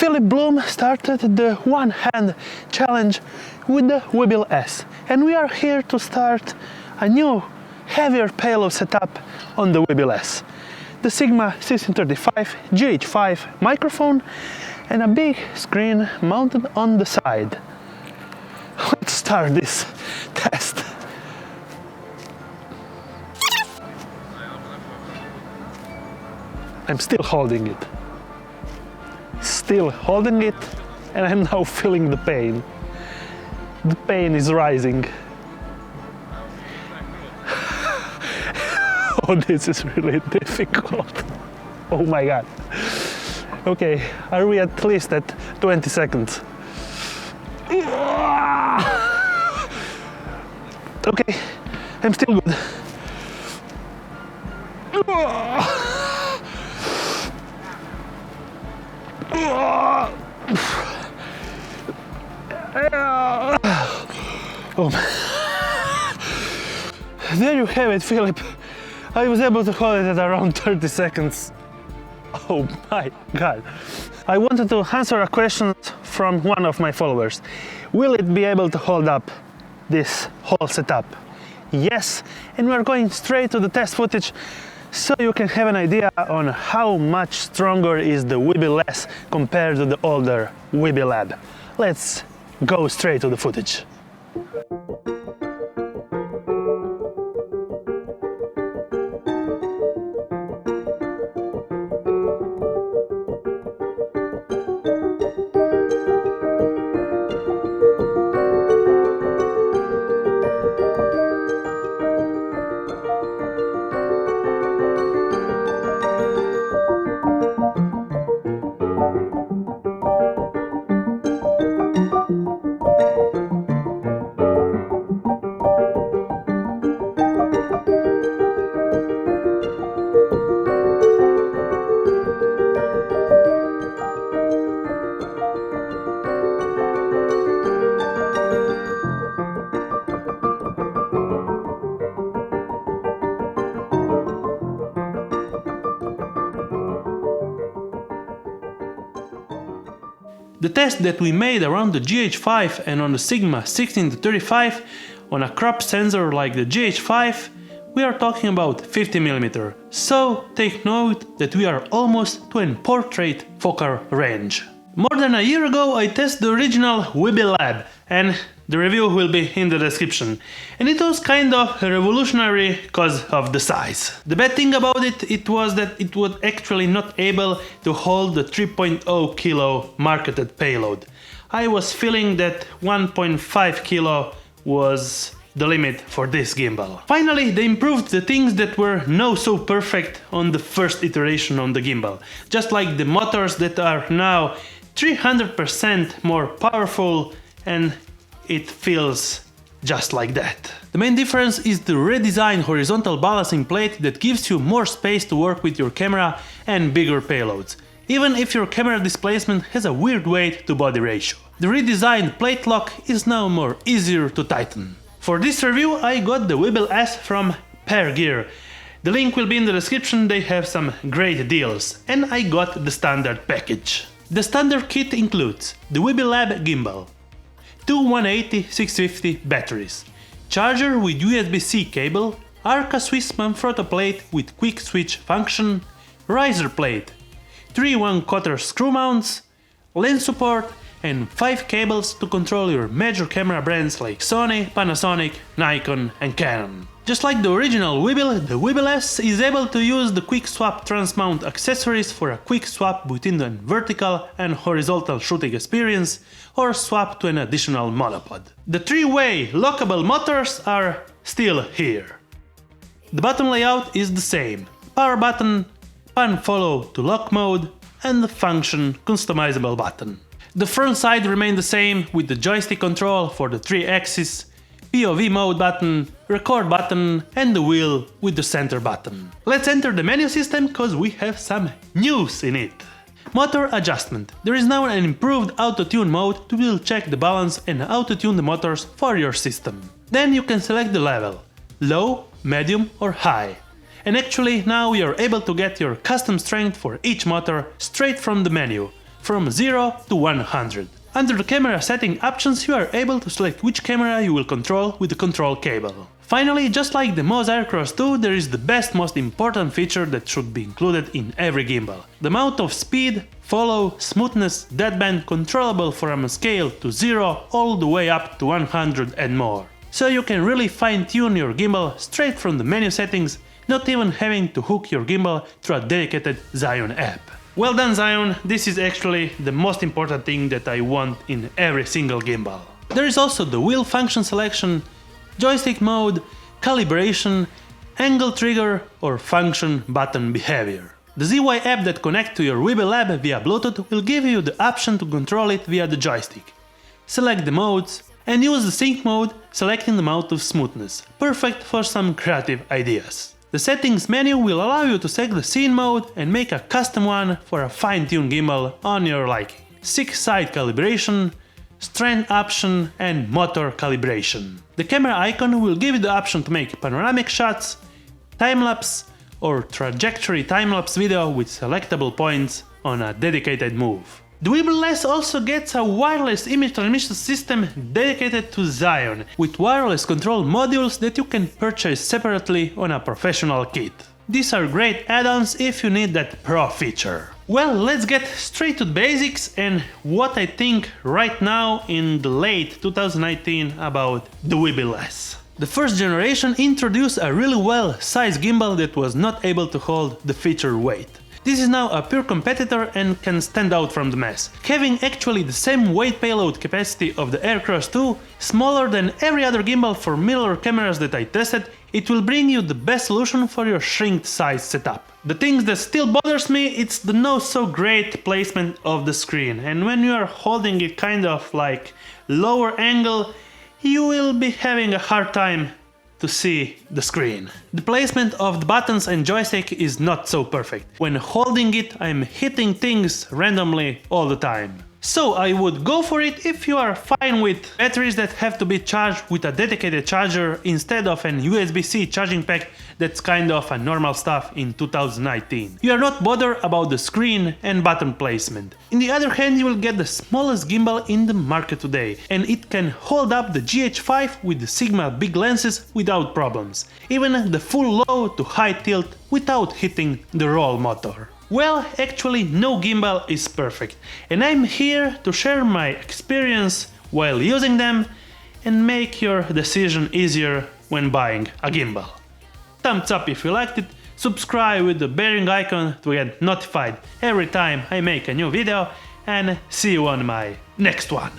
Philip Bloom started the one-hand challenge with the Weebil-S, and we are here to start a new, heavier payload setup on the Weebil-S. The Sigma 1635 Gh5 microphone and a big screen mounted on the side. Let's start this test. I'm still holding it. Still holding it, and I'm now feeling the pain. The pain is rising. Oh, this is really difficult. Oh my god. Okay, are we at least at 20 seconds? Okay, I'm still good. Oh. There you have it, Philip. I was able to hold it at around 30 seconds. Oh my god. I wanted to answer a question from one of my followers. Will it be able to hold up this whole setup? Yes, and we're going straight to the test footage so you can have an idea on how much stronger is the Weebil-S compared to the older Weebil Lab. Let's go straight to the footage. The test that we made around the Gh5 and on the Sigma 16-35 on a crop sensor like the Gh5, we are talking about 50mm, so take note that we are almost to a portrait focal range. More than a year ago I tested the original Weebil Lab, and the review will be in the description, and it was kind of revolutionary because of the size. The bad thing about it was that it was actually not able to hold the 3.0 kilo marketed payload. I was feeling that 1.5 kilo was the limit for this gimbal. Finally, they improved the things that were not so perfect on the first iteration on the gimbal, just like the motors that are now 300% more powerful, and it feels just like that. The main difference is the redesigned horizontal balancing plate that gives you more space to work with your camera and bigger payloads, even if your camera displacement has a weird weight to body ratio. The redesigned plate lock is now more easier to tighten. For this review I got the Weebil-S from Pair Gear. The link will be in the description, they have some great deals, and I got the standard package. The standard kit includes the Weebil Lab gimbal, two 180/650 batteries, charger with USB-C cable, Arca Swiss Manfrotto plate with quick switch function, riser plate, 3 1/4 screw mounts, lens support, and 5 cables to control your major camera brands like Sony, Panasonic, Nikon and Canon. Just like the original Weebil, the Weebil-S is able to use the quick swap transmount accessories for a quick swap between the vertical and horizontal shooting experience, or swap to an additional monopod. The 3-way lockable motors are still here. The button layout is the same: power button, pan follow to lock mode, and the function customizable button. The front side remained the same with the joystick control for the 3 axes, POV mode button, record button, and the wheel with the center button. Let's enter the menu system cause we have some news in it. Motor adjustment. There is now an improved auto-tune mode to will check the balance and auto-tune the motors for your system. Then you can select the level, low, medium or high. And actually now you are able to get your custom strength for each motor straight from the menu. from 0 to 100. Under the camera setting options, you are able to select which camera you will control with the control cable. Finally, just like the MAURO'S Aircross 2, there is the most important feature that should be included in every gimbal. The amount of speed, follow, smoothness, deadband controllable from a scale to 0 all the way up to 100 and more. So you can really fine-tune your gimbal straight from the menu settings, not even having to hook your gimbal through a dedicated Zhiyun app. Well done, Zhiyun, this is actually the most important thing that I want in every single gimbal. There is also the wheel function selection, joystick mode, calibration, angle trigger or function button behavior. The ZY app that connects to your Weebill app via Bluetooth will give you the option to control it via the joystick. Select the modes and use the sync mode, selecting the amount of smoothness, perfect for some creative ideas. The settings menu will allow you to set the scene mode and make a custom one for a fine-tuned gimbal on your liking. 6-side calibration, strand option and motor calibration. The camera icon will give you the option to make panoramic shots, time-lapse or trajectory time-lapse video with selectable points on a dedicated move. The Weebil-S also gets a wireless image transmission system dedicated to Zhiyun, with wireless control modules that you can purchase separately on a professional kit. These are great add-ons if you need that pro feature. Well, let's get straight to the basics and what I think right now in the late 2019 about the Weebil-S. The first generation introduced a really well-sized gimbal that was not able to hold the feature weight. This is now a pure competitor and can stand out from the mess. Having actually the same weight payload capacity of the Aircross 2, smaller than every other gimbal for mirror cameras that I tested, it will bring you the best solution for your shrinked size setup. The thing that still bothers me, it's the not so great placement of the screen, and when you are holding it kind of like lower angle, you will be having a hard time to see the screen. The placement of the buttons and joystick is not so perfect. When holding it, I'm hitting things randomly all the time. So I would go for it if you are fine with batteries that have to be charged with a dedicated charger instead of an USB-C charging pack that's kind of a normal stuff in 2019. You are not bothered about the screen and button placement. On the other hand, you will get the smallest gimbal in the market today, and it can hold up the Gh5 with the Sigma big lenses without problems, even the full low to high tilt without hitting the roll motor. Well, actually no gimbal is perfect, and I'm here to share my experience while using them and make your decision easier when buying a gimbal. Thumbs up if you liked it, subscribe with the bearing icon to get notified every time I make a new video, and see you on my next one.